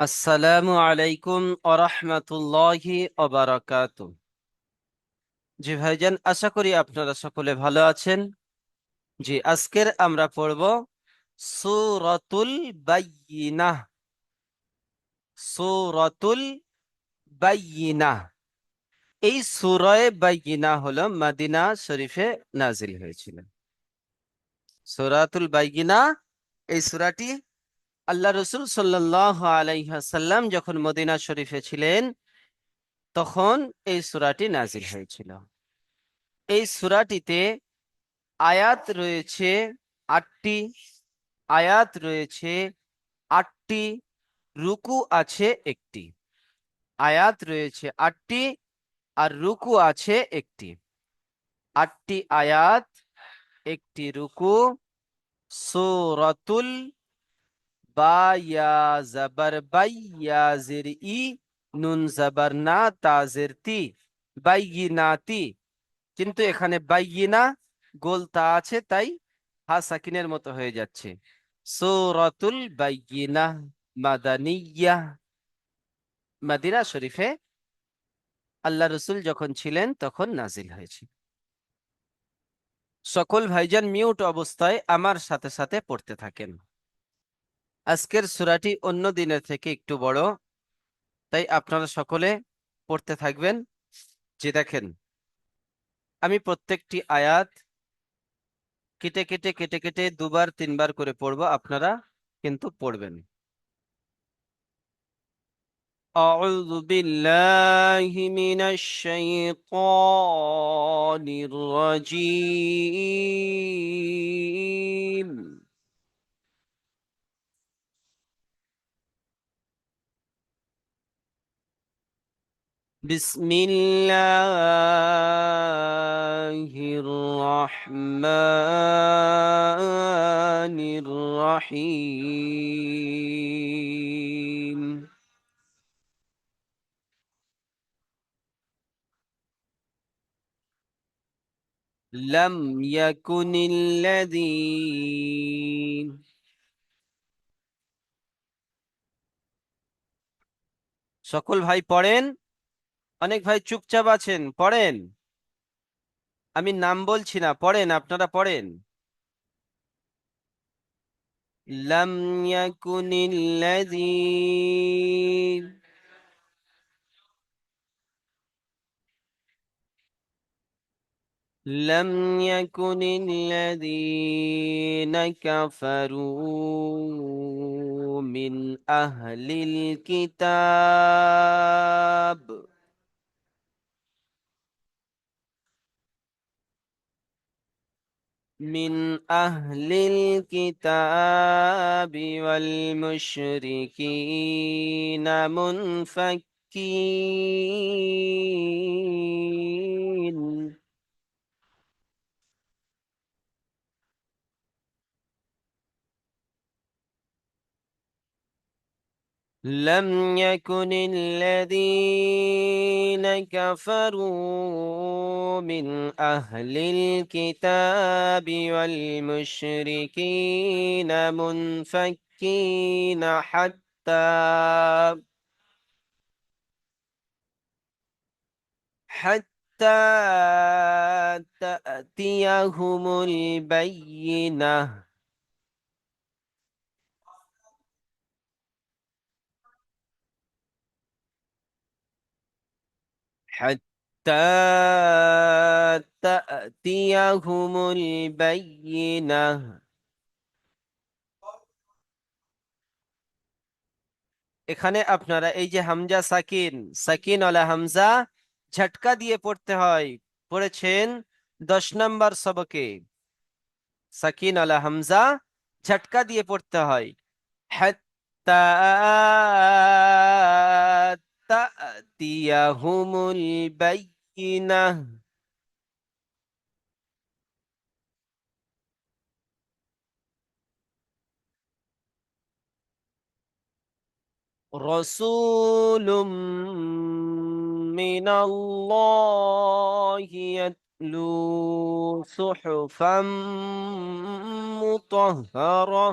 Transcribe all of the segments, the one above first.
আসসালামু আলাইকুম আরহামাতুল্লাহি ওবারাকাতু। জি ভাইজান, আশা করি আপনারা সকলে ভালো আছেন। জি, আজকের আমরা পড়ব সূরাতুল বাইয়িনাহ। সূরাতুল বাইয়িনাহ, এই সূরায়ে বাইয়িনাহ হলো মদিনা শরীফে নাজিল হয়েছিল। সূরাতুল বাইয়িনাহ, এই সূরাটি আল্লাহ রসুল সাল্লাল্লাহু আলাইহি ওয়াসাল্লাম যখন মদিনা শরীফে ছিলেন তখন এই সূরাটি নাজিল হয়েছিল। এই সূরাটিতে আয়াত রয়েছে ৮টি। আয়াত রয়েছে ৮টি, রুকু আছে একটি। আয়াত রয়েছে ৮টি আর রুকু আছে একটি। ৮টি আয়াত, একটি রুকু। সূরাতুল বা, ইয়া জাবার বাই, ইয়া জের ই, নুন জাবার না, তা জের তি, বাইয়িনাতি। কিন্তু এখানে বাইয়িনা গোল তা আছে, তাই হা সাকিনের মতো হয়ে যাচ্ছে। সূরাতুল বাইয়িনাহ মাদানিয়াহ, মদিনা শরীফে আল্লাহ রসুল যখন ছিলেন তখন নাজিল হয়েছে। সকল ভাইজান মিউট অবস্থায় আমার সাথে সাথে পড়তে থাকেন। আজকের সূরাটি অন্য দিনের থেকে একটু বড়, তাই আপনারা সকলে পড়তে থাকবেন। যে দেখেন, আমি প্রত্যেকটি আয়াত কেটে কেটে কেটে কেটে দুবার তিনবার করে পড়বো, আপনারা কিন্তু পড়বেন। أعوذ بالله من الشيطان الرجيم. بسم الله الرحمن الرحيم. لم يكن الذين، সকল ভাই পড়েন। অনেক ভাই চুপচাপ আছেন, পড়েন। আমি নাম বলছি না, পড়েন, আপনারা পড়েন। لم يكن الذين، لم يكن الذين كفروا من أهل الكتاب، من أهل الكتاب والمشركين منفكين. لم يكن الذين كفروا من أهل الكتاب والمشركين منفكين حتى تأتيهم البينة. حتى تأتيهم البينة। এখানে আপনারা এই যে হামজা সাকিন, সাকিন ওয়ালা হামজা ঝটকা দিয়ে পড়তে হয়, পড়েছেন 10 নম্বর সবকে। সাকিন ওয়ালা হামজা ঝটকা দিয়ে পড়তে হয়। হাত্তা তাতিয়াহুমুল বাইয়িনাহ। رسول من الله يتلو صحفا مطهرة.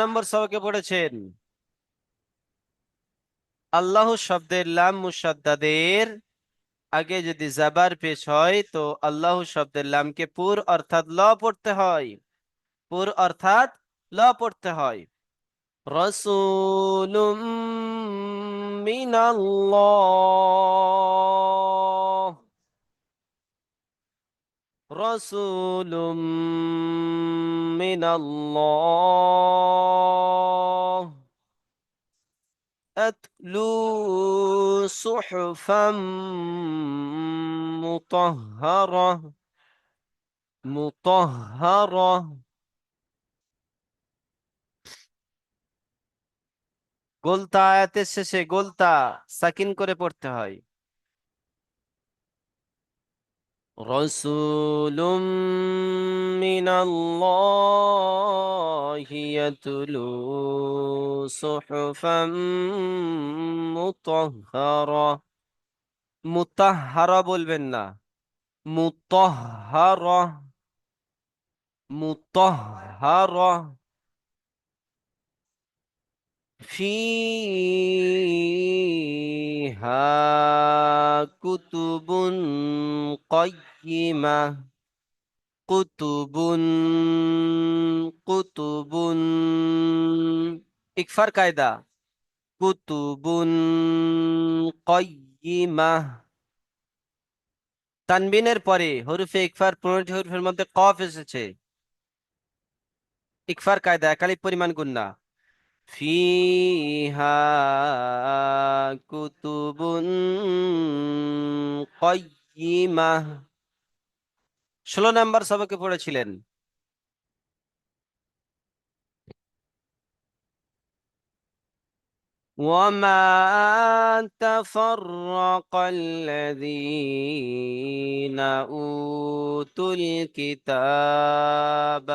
নম্বর সবকে পড়েছেন আল্লাহ শব্দের লাম মুসাদ্দাদের আগে যদি জাবার পেশ হয় তো আল্লাহ শব্দের লামকে পুর অর্থাৎ ল পড়তে হয়। পুর অর্থাৎ ল পড়তে হয়। রাসূলুম মিনাল্লাহ, রাসূলুম মিনাল্লাহ, আতলু সুহুফাম মুতাহহারা, মুতাহহারা। গোলতা আয়াতের শেষে গোলতা সাকিন করে পড়তে হয়। রাসূলুম মিনাল্লাহি ইয়াতলু সুহুফাম মুতাহহারা। মুতাহহারা বলবেন না, মুতাহহারা, মুতাহহারা। ফিহা কুতুবুন কাইয়্যিমা, কুতুবুন, কুতুবুন। ইকফার কায়দা, কুতুবুন কাইয়্যিমা। তানবিনের পরে হরফে ইকফার 15টি হরফের মধ্যে কফ এসেছে। ইকফার কায়দা একালিক পরিমাণ গুণনা। ফিহা কুতুবুন কাইয়্যিমা। 16 নম্বর সবকে পড়েছিলেন وما تفرق الذين أوتوا الكتاب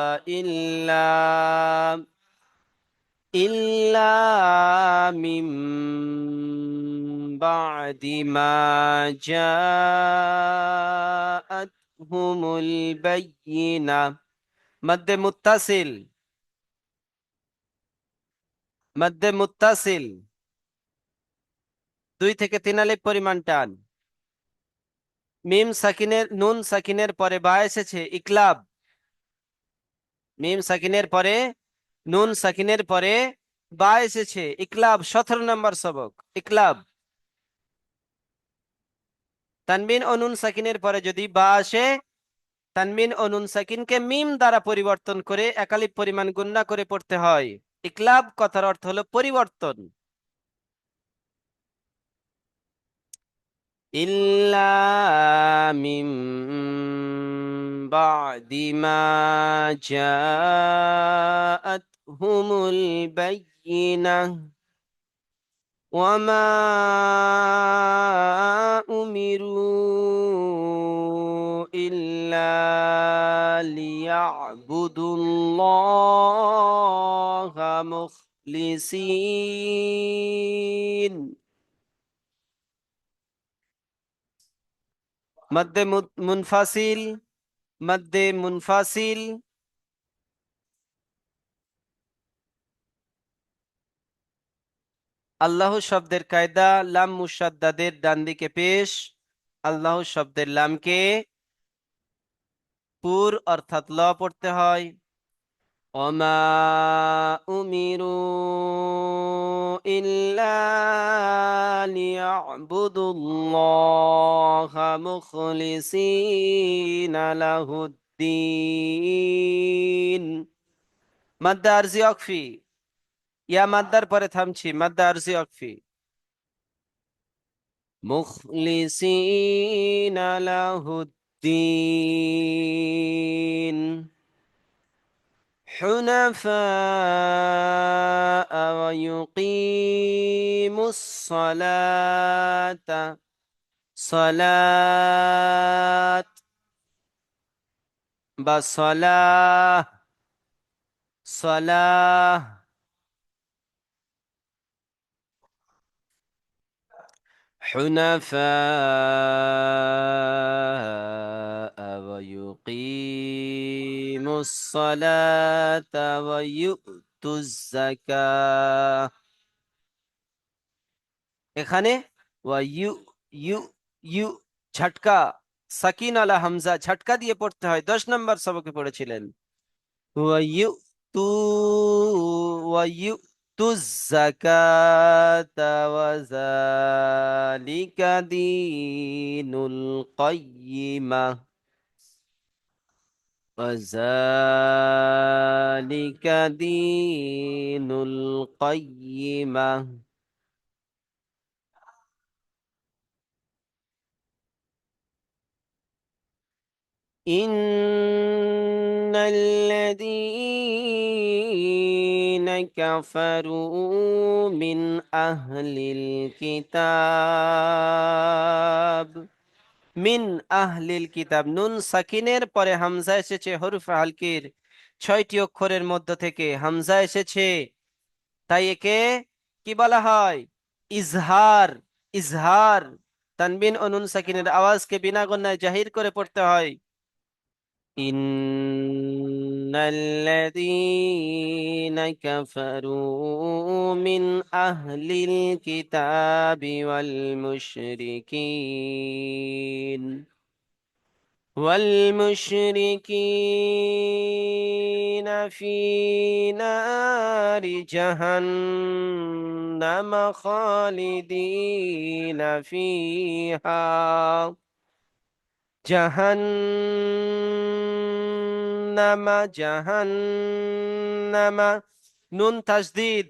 إلا من بعد ما جاءتهم البينة। مد متصل، مد متصل 2 থেকে 3 আলিফ পরিমাণ টান। মিম সাকিনের নুন সাকিনের পরে বা এসেছে ইকলাব। মিম সাকিনের পরে নুন সাকিনের পরে বা এসেছে ইকলাব। 17 নম্বর সবক ইকলাব। তানবিন ও নুন সাকিনের পরে যদি বা আসে, তানবিন ও নুন সাকিনকে মিম দ্বারা পরিবর্তন করে একালিপ পরিমাণ গুণনা করে পড়তে হয়। ইকলাব কথার অর্থ হলো পরিবর্তন। ইল্লা মিম বাদি মা জাআতহুমুল বায়িনাহ ওয়ামা উমিরু ইল্লা লিয়াবুদুল্লাহা মুখলিসিন। মদ্দে মুনফাসিল, মদ্দে মুনফাসিল। আল্লাহ শব্দের কায়দা লাম মুসাদ্দাদের ডান দিকে পেশ। আল্লাহ শব্দের লামকে পুর অর্থাৎ ল পড়তে হয়। ওমা উমিরু ইল্লা লিয়াবুদুল্লাহা মুখলিসিনা লাহুদ্দিন। মাদ্দা আরজি ওয়াকফি, ইয়া মাদ্দার পরে থামছি, মাদ্দা আরজি ওয়াকফি। মুখলিসিনা লাহুদ্দিন حنفاء ويقيموا الصلاة، صلاة بصلاة، صلاة حنفاء ويقيموا الصلاة ويؤتوا ইউতুজ যাকাহ। এখানে ওয়া ইউ ইউ ইউ ঝটকা, সাকিন আলা হামজা ঝটকা দিয়ে পড়তে হয়, 10 নম্বর সবকে পড়েছিলেন। ওয়া ইউ তু ওয়া ইউ তুজ যাকাতা ওয়া যালিকা দীনুল কাইয়্যিমাহ। ওয়া যালিকা দীনুল কাইয়্যিমাহ। إن الذين كفروا من أهل الكتاب মিন আহলিল কিতাব, নুন সাকিনের পরে হামজা এসেছে হরফে হালকির 6টি অক্ষরের মধ্য থেকে হামজা এসেছে, তাই একে কি বলা হয়? ইজহার। ইজহার, তানবিন ও নুন সাকিনের আওয়াজকে বিনা গন্যায় জাহির করে পড়তে হয়। ইন্নাল্লাযীনা কাফারু মিন আহলিল কিতাবি ওয়াল মুশরিকিন في نار جهنم خالدين فيها জাহান্নামা। নুন তাজদিদ,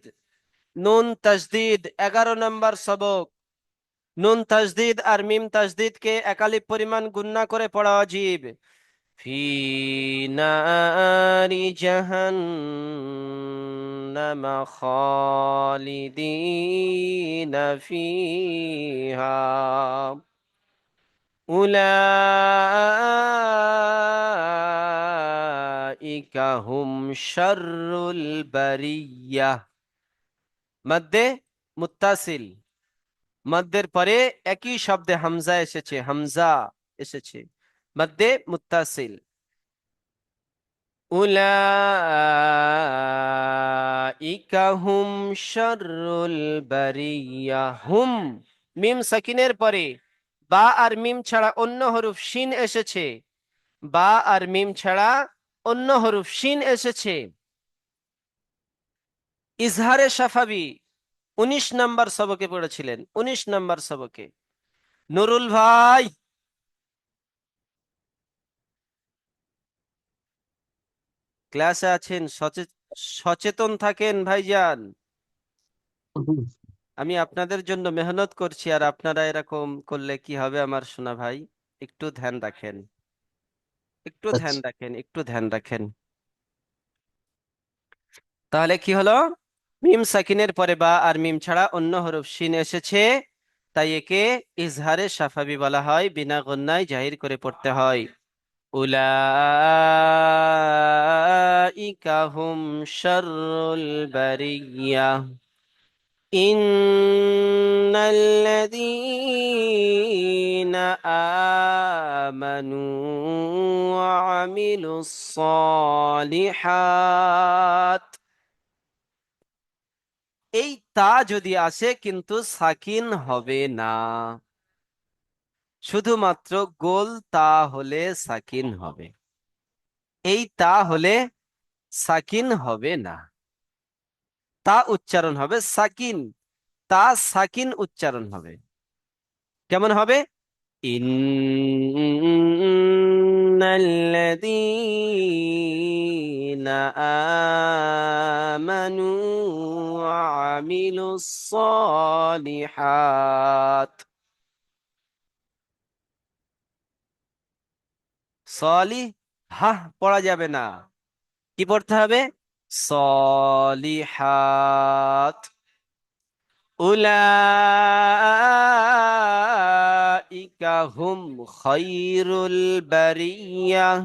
নুন তাজদিদ 11 নম্বর সবক। নুন তাজদিদ আর মিম তাজদিদ কে একালিপ পরিমাণ গুণনা করে পড়া ওয়াজিব। ফি নারি জাহান্নামা খালিদিনা ফিহা উলাইকা হুম শাররুল বারিয়াহ। মদ্দে মুত্তাসিল, মদ্দের পরে একই শব্দে হামজা এসেছে, হামজা এসেছে, মদ্দে মুত্তাসিল। উলাইকা হুম শাররুল বারিয়াহ। হুম, মিম সাকিনের পরে বা আর মিম ছাড়া অন্য হরফ শিন এসেছে, বা আর মিম ছাড়া অন্য হরফ শিন এসেছে। ইজহারে শাফাবি 19 নম্বর সবকে পড়েছিলেন, 19 নম্বর সবকে। নুরুল ভাই ক্লাসে আছেন, সচেতন থাকেন ভাইজান। আমি আপনাদের জন্য মেহনত করছি, আর আপনারা এরকম করলে কি হবে আমার সোনা ভাই? একটু ধ্যান রাখেন, একটু ধ্যান আচ্ছা। রাখেন, একটু ধ্যান রাখেন। তাহলে কি হলো? মিম সাকিনের পরে বা আর মিম ছাড়া অন্য হরফ শিন এসেছে, তাই একে ইজহারে শাফাবি বলা হয়, বিনা গন্নায় জাহির করে পড়তে হয়। উলাইকা হুম শাররুল বারিয়াহ। ইন্নাল্লাযীনা আমানু ওয়া আমিলুস সালিহাত। এই তা যদি আসে কিন্তু সাকিন হবে না, শুধুমাত্র গোল তা হলে সাকিন হবে, এই তা হলে সাকিন হবে না। তা উচ্চারণ হবে সাকিন, তা সাকিন উচ্চারণ হবে। কেমন হবে? ইন্নাল্লাযীনা আমানু ওয়া আমিলুস সালিহাত। সলি হাহ পড়া যাবে না, কি পড়তে হবে? সলিহাত। উলাইকা হুম খায়রুল বারিয়াহ।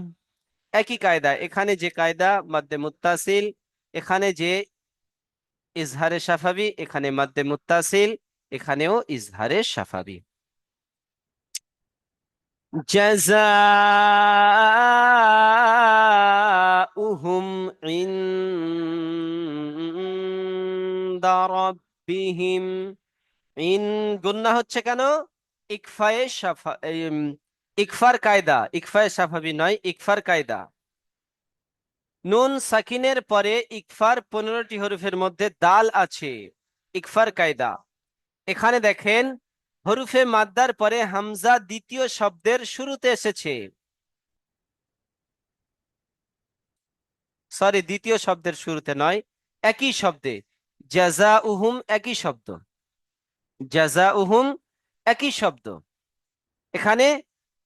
একই কায়দা, এখানে যে কায়দা মাদ্দে মুত্তাসিল, এখানে যে ইজহারে শাফাবি, এখানে মাদ্দে মুত্তাসিল, এখানেও ইজহারে শাফাবি। জাযাউহুম ইনদা রাব্বিহিম। ইন গুন্না হচ্ছে কেন? ইকফায়ে সাফা ইকফার কায়দা, ইকফায়ে সাফাবি নয়, ইকফার কায়দা। নুন সাকিনের পরে ইকফার 15টি হরফের মধ্যে দাল আছে, ইকফার কায়দা। এখানে দেখেন হরফে মাদ্দার পরে হামজা দ্বিতীয় শব্দের শুরুতে এসেছে, সরি দ্বিতীয় শব্দের শুরুতে নয়, একই শব্দে। জাযাউহুম একই শব্দ, জাযাউহুম একই শব্দ। এখানে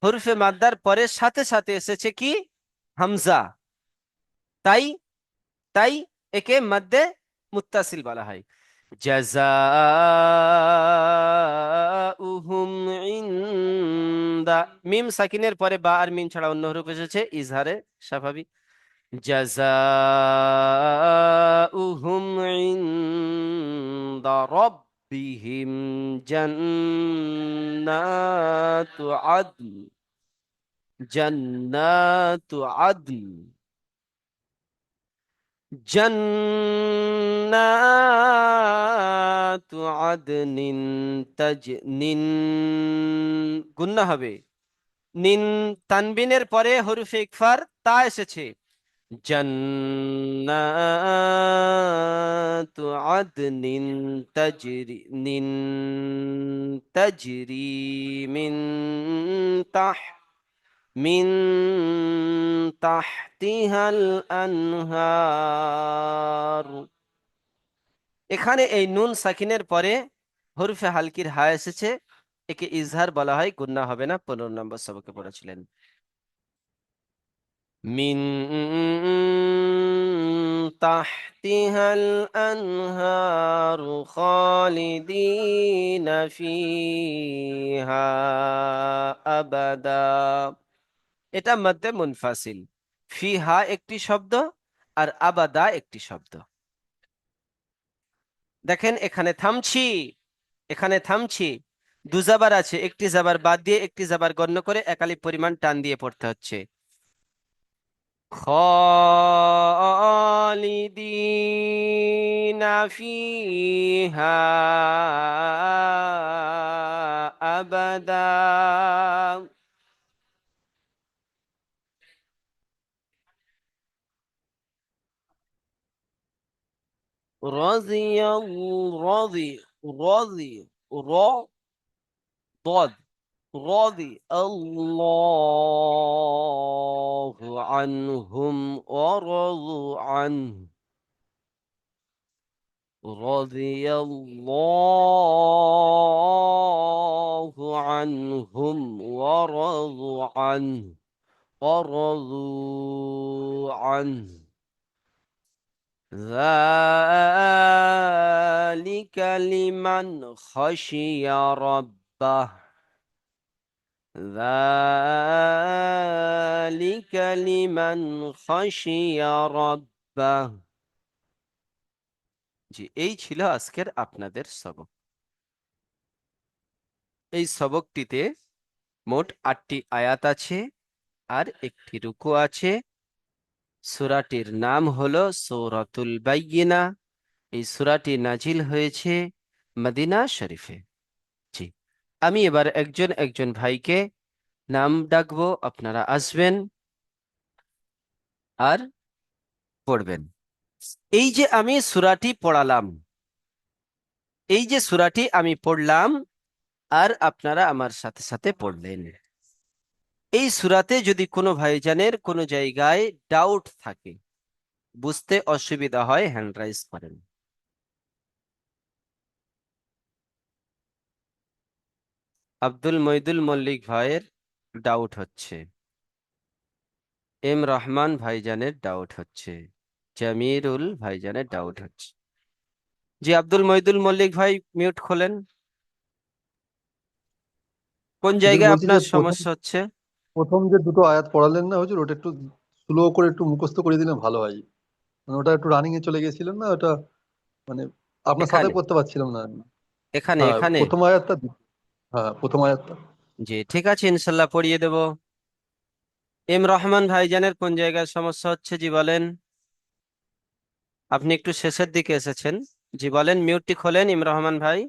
হরফে মাদ্দার পরে সাথে সাথে এসেছে কি? হামজা। তাই তাই একে মদ্দে মুত্তাসিল বলা হয়। জাযাউহুম ইনদা, মিম সাকিনের পরে বা আর মিম ছাড়া অন্য হরফ এসেছে, ইজহারে স্বাভাবিক। জাযাউহুম ইনদা রাব্বিহিম জান্নাতু আদন, জান্নাতু আদন, জান্নাতু আদনিন তাজনিন। গুন্না হবে। নিন তানবিনের পরে হরফে ইকফার তা এসেছে। জান্নাতু আদনিন তাজরি, নিন তাজরি মিন তাহ মিন তাহতিহাল আনহার। এখানে এই নুন সাকিনের পরে হরফে হালকির হা এসেছে, একে ইজহার বলা হয়, গুন্না হবে না। 15 নম্বর সবকে পড়েছিলেন। মিন তাহতিহাল আনহার খালিদিনা ফিহা আবাদা। এটা মধ্যে মুনফাসিল। ফিহা একটি শব্দ আর আবাদা একটি শব্দ। দেখেন এখানে থামছি, এখানে থামছি। দু জাবার আছে, একটি জাবার বাদ দিয়ে একটি জাবার গণ্য করে একালি পরিমাণ টান দিয়ে পড়তে হচ্ছে। খালিদিনা ফিহা আবাদা। রাদিয়া, রাদি, রাদি, র, ضاد، রাদি আল্লাহু আনহুম ওয়া রাদু আনহু। رضي الله عنهم ورضوا عنه، ورضوا عنه، ذلك لمن خشي ربه، ذلك لمن خشي ربه। জি, এই ছিল আজকের আপনাদের সবক। এই সবকটিতে মোট 8টি আয়াত আছে আর একটি রুকু আছে। সূরাটির নাম হলো সূরাতুল বাইয়িনা। এই সূরাটি নাজিল হয়েছে মদিনা শরীফে। জি, আমি এবার একজন একজন ভাইকে নাম ডাকবো, আপনারা আসবেন আর পড়বেন। এই যে আমি সূরাটি পড়ালাম, এই যে সূরাটি আমি পড়লাম আর আপনারা আমার সাথে সাথে পড়লেন, এই সূরাতে যদি কোনো ভাইজানের কোনো জায়গায় ডাউট থাকে, বুঝতে অসুবিধা হয়, হ্যান্ড রাইজ করেন। আব্দুল মইদুল মল্লিক ভাইয়ের ডাউট হচ্ছে, এম রহমান ভাইজানের ডাউট হচ্ছে, জামিরুল ভাইজানের ডাউট হচ্ছে। জি, আব্দুল মইদুল মল্লিক ভাই মিউট খোলেন। কোন হুজুর জায়গায় বলছি যে আপনার প্রথম সমস্যা হচ্ছে? প্রথম যে দুটো আয়াত পড়ালেন না হুজুর, ওটা একটু স্লো করে একটু মুখস্থ করে দিলে ভালো হয়। মানে ওটা একটু রানিং এ চলে গেছিলেন না ওটা, মানে আপনার সাথে এখানে, পড়তে পারছিলাম না আমি। এখানে হ্যাঁ, এখানে প্রথম আয়াতটা হ্যাঁ, প্রথম আয়াতটা। জি ঠিক আছে, ইনশাল্লাহ পড়িয়ে দেব। এম রহমান ভাইজানের কোন জায়গায় সমস্যা হচ্ছে? জি বলেন। আপনি একটু শেষের দিকে এসেছেন, জি বলেন, মিউটটি খোলেন রহমান ভাই।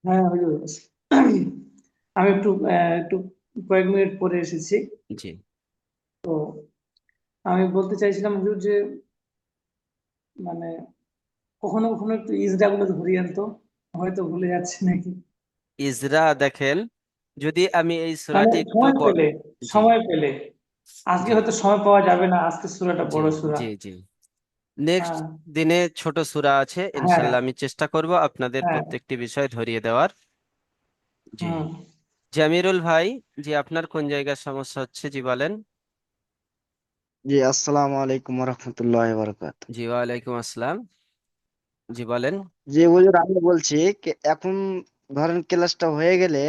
হ্যাঁ হুজুর। আমি একটু কয়েক মিনিট পরে এসেছি। জি। তো আমি বলতে চাইছিলাম হুজুর যে মানে কখনো কখনো একটু ইজরা গুলো ধরিয়েন তো, হয়তো ভুলে যাচ্ছি নাকি। ইজরা দেখেন, যদি আমি এই মানে সূরাটি একটু সময় পেলে, জি সময় পেলে। আজকে জি হয়তো সময় পাওয়া যাবে না, আজকে সূরাটা জি বড় সূরা। জি জি নেক্সট হ্যাঁ দিনে ছোট সূরা আছে, হ্যাঁ ইনশাল্লাহ আমি চেষ্টা করব আপনাদের হ্যাঁ। প্রত্যেকটি বিষয় ধরিয়ে দেওয়ার। জি। হুম। জামিরুল ভাই, জি আপনার কোন জায়গার সমস্যা হচ্ছে, জি বলেন। জি, আসসালামু আলাইকুম রহমতুল্লাহ বারাকাত। জি ওয়ালাইকুম আসসালাম। জি বলেন। জি হুজুর, আমি বলছি এখন ধরেন ক্লাসটা হয়ে গেলে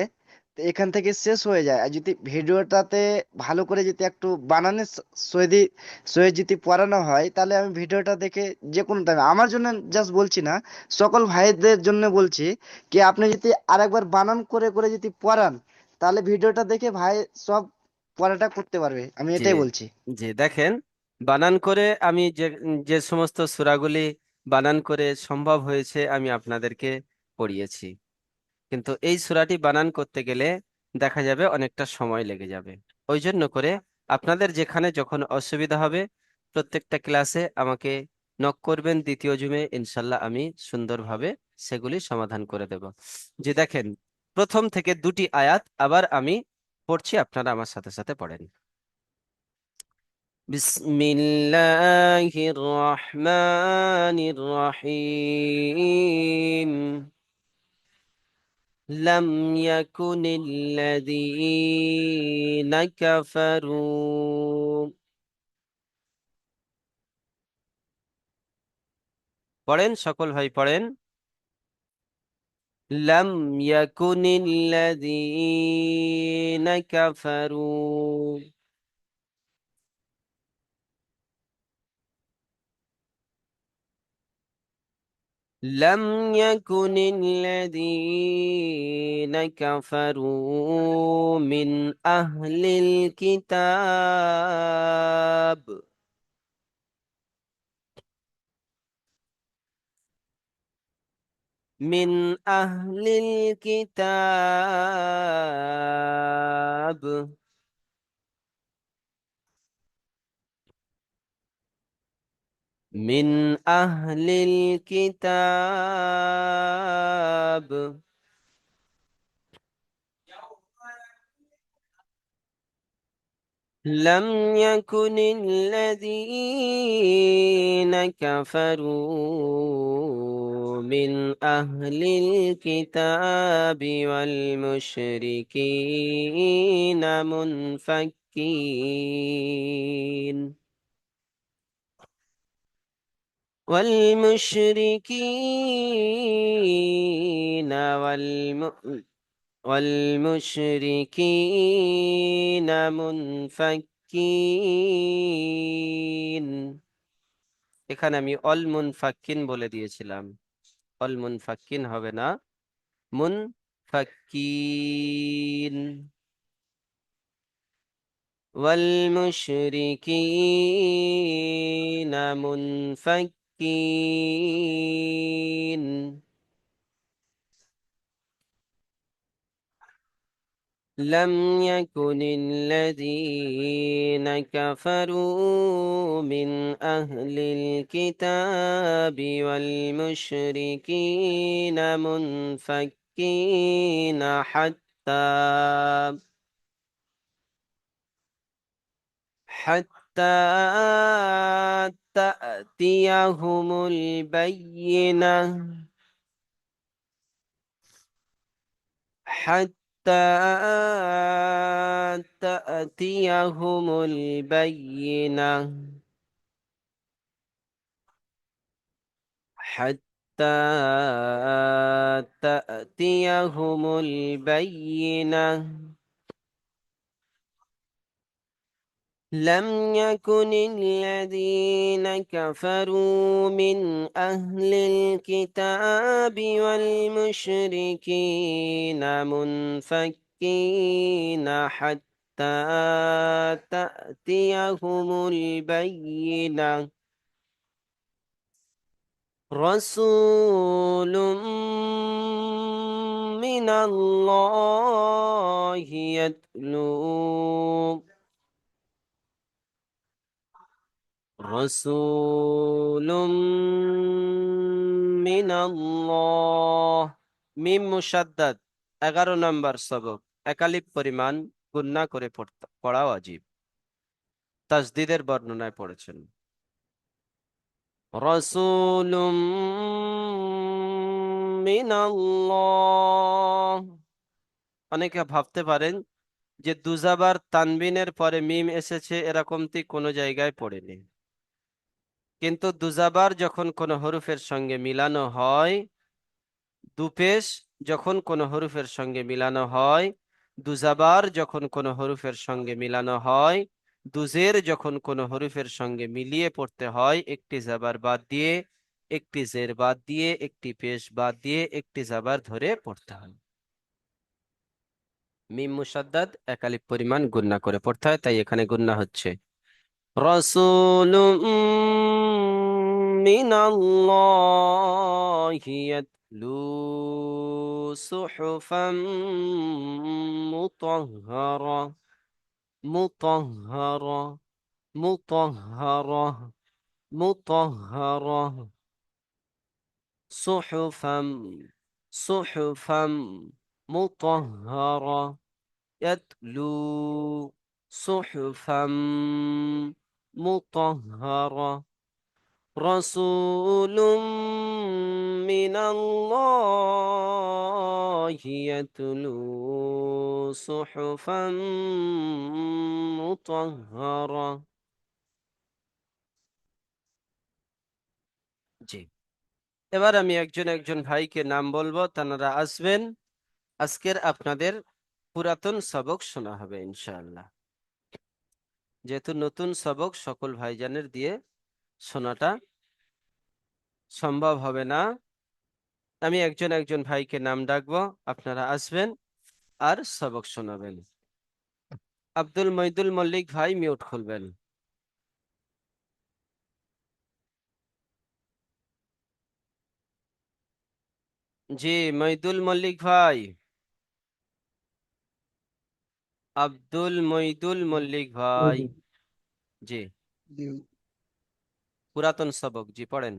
তো এখান থেকে শেষ হয়ে যায়, আর যদি ভিডিওটাতে ভালো করে যদি একটু বানানে সহি সহি যদি পড়ানো হয়, তাহলে আমি ভিডিওটা দেখে যে কোনো টাইমে, আমার জন্য জাস্ট বলছি না, সকল ভাইদের জন্য বলছি, কি আপনি যদি আরেকবার বানান করে করে যদি পড়ান, তাহলে ভিডিওটা দেখে ভাই সব পড়াটা করতে পারবে, আমি জি এটাই বলছি। জি দেখেন, বানান করে আমি যে যে সমস্ত সূরাগুলি বানান করে সম্ভব হয়েছে আমি আপনাদেরকে পড়িয়েছি, কিন্তু এই সূরাটি বানান করতে গেলে দেখা যাবে অনেকটা সময় লেগে যাবে। ওই জন্য করে আপনাদের যেখানে যখন অসুবিধা হবে প্রত্যেকটা ক্লাসে আমাকে নক করবেন, দ্বিতীয় জুমে ইনশাল্লাহ আমি সুন্দরভাবে সেগুলি সমাধান করে দেব। যে দেখেন, প্রথম থেকে দুটি আয়াত আবার আমি পড়ছি, আপনারা আমার সাথে সাথে পড়েন। বিসমিল্লাহির রহমানির রহিম। لم يكن الذين كفروا পড়েন সকল ভাই পড়েন। لم يكن الذين كفروا لم يكن الذين كفروا من أهل الكتاب من أهل الكتاب من أهل الكتاب لم يكن الذين كفروا من أهل الكتاب والمشركين منفكين والمشركين والمشركين منفكين। এখানে আমি অল মুনফাক্কিন বলে দিয়েছিলাম, অল মুনফাক্কিন হবে না, মুনফাক্কিন। والمشركين منفكين لم يكن الذين كفروا من أهل الكتاب والمشركين منفكين حتى تأتيهم البينة حتى تأتيهم البينة حتى تأتيهم البينة لم يكن الذين كفروا من أهل الكتاب والمشركين منفكين حتى تأتيهم البينة রাসূলুম মিনাল্লাহি ইয়াতলু রাসূলুম মিনাল্লাহ মিম মুশাদ্দাদ 11 নম্বর সবক একালিপ পরিমাণ গুণনা করে পড়া ওয়াজিব তাসদীদের বর্ণনায় পড়েছেন রাসূলুম মিনাল্লাহ অনেকে ভাবতে পারেন যে দুজাবার তানবিনের পরে মিম এসেছে এরকমটি কোনো জায়গায় পড়েনি কিন্তু দুজাবার যখন কোনো হরফের সঙ্গে মিলানো হয় দুপেশ যখন কোনো হরফের সঙ্গে মিলানো হয় দুজাবার যখন কোনো হরফের সঙ্গে মিলানো হয় দুজের যখন কোনো হরফের সঙ্গে মিলিয়ে পড়তে হয় একটি জাবার বাদ দিয়ে একটি জের বাদ দিয়ে একটি পেশ বাদ দিয়ে একটি জাবার ধরে পড়তে হয় মিম মুশাদ্দাদ একালিপ পরিমাণ গুণনা করে পড়তে হয় তাই এখানে গুণনা হচ্ছে রাসূলুম মিনাল্লাহি ইয়াতলু সুহুফাম মুতাহহারা মুতাহহারা মুতাহহারা মুতাহহারা সুহুফাম সুহুফাম মুতাহহারা يتلو صحفا مطهرة رسول من الله يتلو صحفا مطهرة জি এবার আমি একজন একজন ভাইকে নাম বলবো তারা আসবেন আজকের আপনাদের পুরাতন সবক শোনা হবে ইনশাআল্লাহ যেহেতু নতুন সবক সকল ভাইজানের দিয়ে শোনাটা সম্ভব হবে না আমি একজন একজন ভাইকে নাম ডাকবো আপনারা আসবেন আর সবক শোনাবেন আব্দুল মঈদুল মল্লিক ভাই মিউট খুলবেন জি মঈদুল মল্লিক ভাই আব্দুল মঈদুল মল্লিক ভাই জি জি। পুরাতন সবক জি পড়েন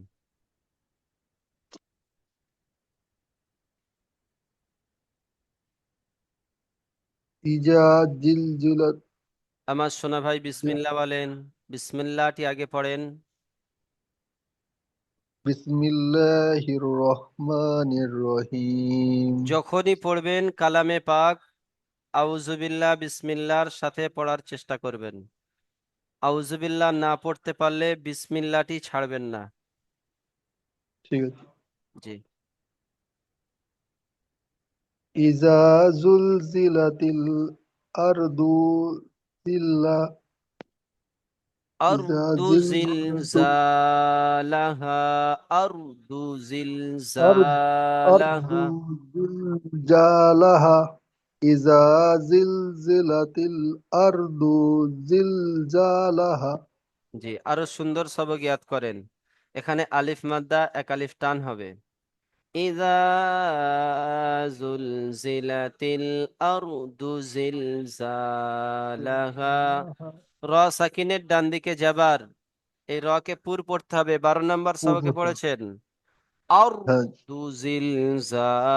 ইজা জিলজিলাত আমার সোনা ভাই বিসমিল্লাহ বলেন বিসমিল্লাহটি আগে পড়েন বিসমিল্লাহির রহমানির রহিম। যখনই পড়বেন কালামে পাক আউযুবিল্লাহ বিসমিল্লাহর সাথে পড়ার চেষ্টা করবেন আউযুবিল্লাহ না পড়তে পারলে বিসমিল্লাহটি ছাড়বেন না ঠিক আছে। জি ইজা জুলজিলাতিল আরদু জিল্লা ইজা আরদু জিলজিলাতু জিলজালাহা আরদু আরদু জিলজালাহা জিলজালাহা ইজা জিলজিলাতিল আরদু জিলজালাহা। জি আরো সুন্দর সবক ইয়াদ করেন এখানে আলিফ মাদ্দা এক আলিফ টান হবে ইযা জুলজিলাতিল আরদু জিলজালাহা র সাকিনের ডান দিকে যাবার এই র কে পুর পড়তে হবে 12 নম্বর সবকে পড়েছেন হ্যাঁ, আরদু জিলজালাহা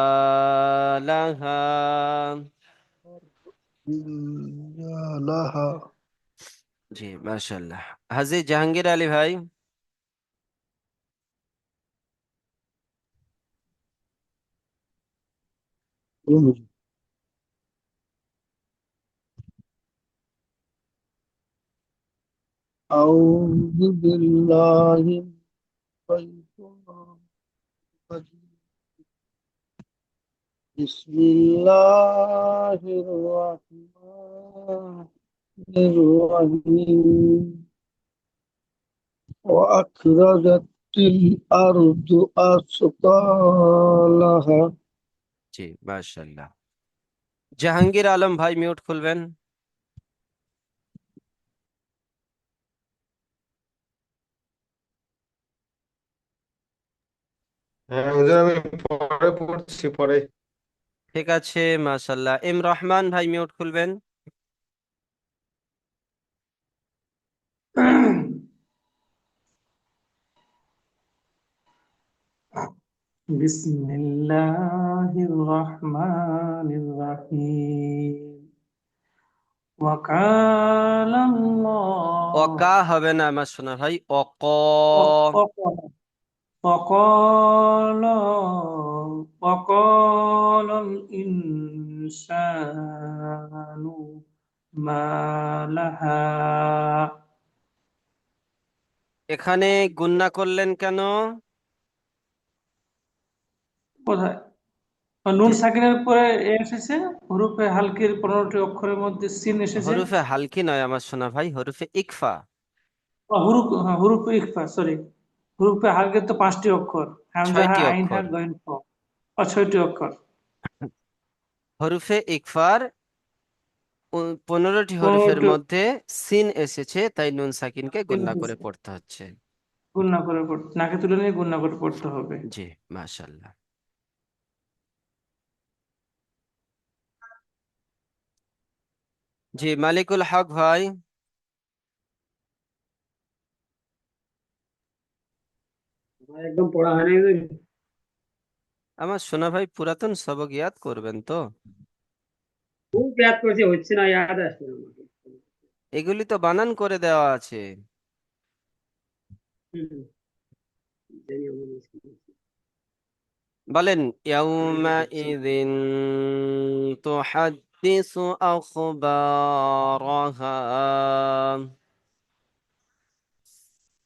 জিলজালাহা। জি মাশাআল্লাহ হাজী জাহাঙ্গীর আলী ভাই أعوذ بالله من الشيطان الرجيم. بسم الله الرحمن الرحيم. وأخرجت الأرض أثقالها. জি মাশাআল্লাহ জাহাঙ্গীর আলম ভাই মিউট খুলবেন হ্যাঁ হুজুর, আমি পরে পড়ছি পরে। ঠিক আছে, মাশাল্লাহ। রহমান ভাই মিউট খুলবেন। بسم الله الرحمن الرحيم وقال অকা الله হবে না আমার সোনা ভাই, অক। وقال وقال الإنسان ما لها এখানে গুণনা করলেন কেন? কোথায় নুন যে সাকিনের পরে এ এসেছে, হরফে হালকির 15টি অক্ষরের মধ্যে সিন এসেছে। হরুফে হালকি নয় আমার সোনা ভাই, হরুফে ইকফা। হুরুফে ইখফা, সরি। হুরুফে হালকের তো 5টি অক্ষর, হামজা হা, 6টি আইন হা, অক্ষর। গইন খ। 6টি অক্ষর। হরুফে ইকফার 15টি হরফের 15টি মধ্যে সিন এসেছে, তাই নুন সাকিনকে সিন গুণনা করে এসেছে, পড়তে হচ্ছে। গুণনা করে নাকে তুলে নিয়ে গুণনা করে পড়তে হবে। জি, মাশাল্লাহ। জি, মালিকুল হক ভাই। একদম পড়া হয়নি রে। আমার সোনা ভাই পুরাতন সবক ইয়াদ করবেন তো? খুব ইয়াদ করছে, হচ্ছে না, ইয়াদ আসছে না আমাকে। এগুলি তো বানান করে দেওয়া আছে। হুম, জানি আমি মুশকিল। বলেন, আমি তো ইয়াউমা করছি না। ইযিন তুহাদ্দিসু আখবারাহা।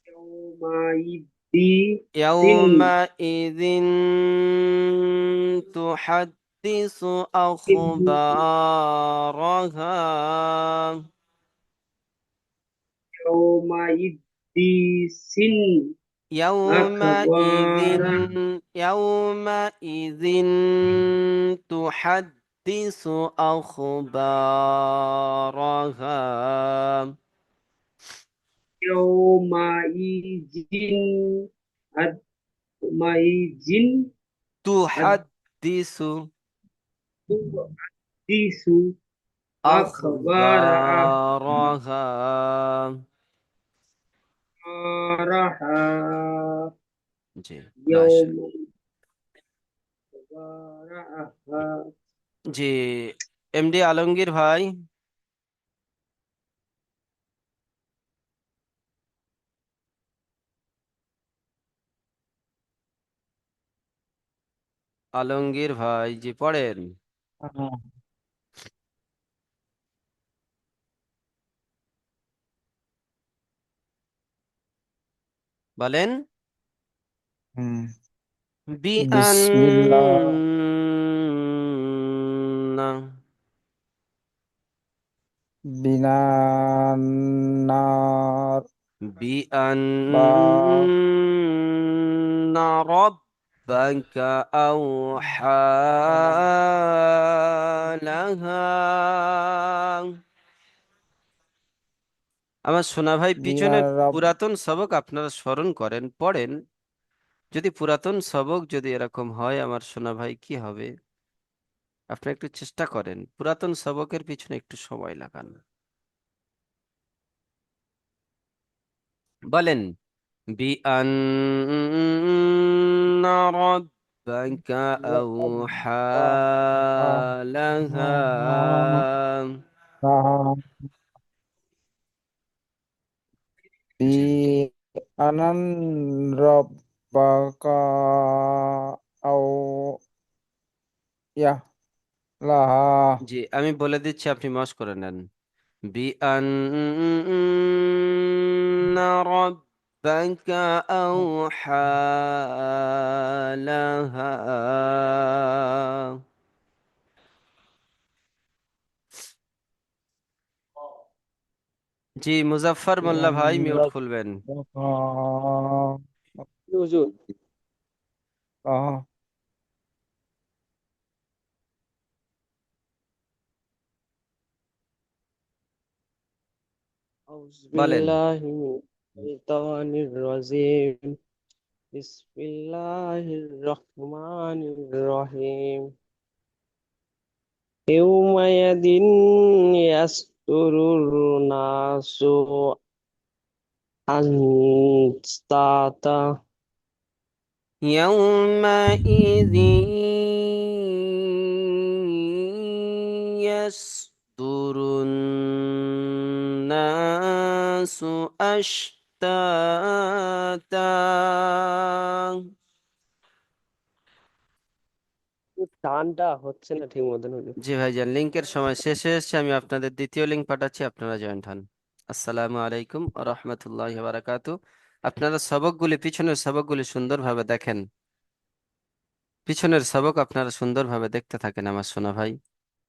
ইয়াউমাইদি সিন ইয়াউমা ইযিন তুহাদ্দিসু আখবারাহা। ইয়াউমাইদি সিন يومئذ আখবারা يومئذ تحدث أخبارها. ইয়াউমাইজিন আদমাইজিন تحدث আদিসু আখবারা أخبارها. আরাহা জি, মাশা। ইয়াউমাইবারাহা। জি, এমডি আলমগীর ভাই। আলমগীর ভাই জি, পড়েন। বলেন। হুম বিআন বিসমিল্লাহ বিনান্নার বা بأن ربك أوحى لها। আমার সোনা ভাই, পিছনের বিনার রব পুরাতন সবক আপনারা স্মরণ করেন, পড়েন। যদি পুরাতন সবক যদি এরকম হয় আমার সোনা ভাই, কি হবে? আপনি একটু চেষ্টা করেন, পুরাতন সবকের পিছনে একটু সময় লাগান। বলেন, بأن ربك أوحى لها। বি জি, আনান রব্বাকা আও ইয়াহ লাহা জি, আমি বলে দিচ্ছি, আপনি মশ করে নেন। بأن ربك أوحى لها। জি, মুজাফফর মোল্লা বিনান ভাই মিউট খুলবেন। রব্বাকা হুজুর লাহা أعوذ বলেন। بالله من الشيطان الرجيم বিসমিল্লাহির রহমানির রহিম ইউমায়াদিন ইয়াসদুরুর নাসু আনস্তাতা يومئذ يصدر الناس أشتاتا টানটা হচ্ছে না ঠিক মতন হলো। জি ভাইজান, লিঙ্কের সময় শেষ হয়ে এসেছে। আমি আপনাদের দ্বিতীয় লিঙ্ক পাঠাচ্ছি, আপনারা জয়েন্ট হন। আসসালামু আলাইকুম ওয়া রাহমাতুল্লাহি ওয়া বারাকাতুহু। আপনারা সবকগুলি, পিছনের সবকগুলি সুন্দরভাবে দেখেন। পিছনের সবক আপনারা সুন্দরভাবে দেখতে থাকেন আমার সোনা ভাই।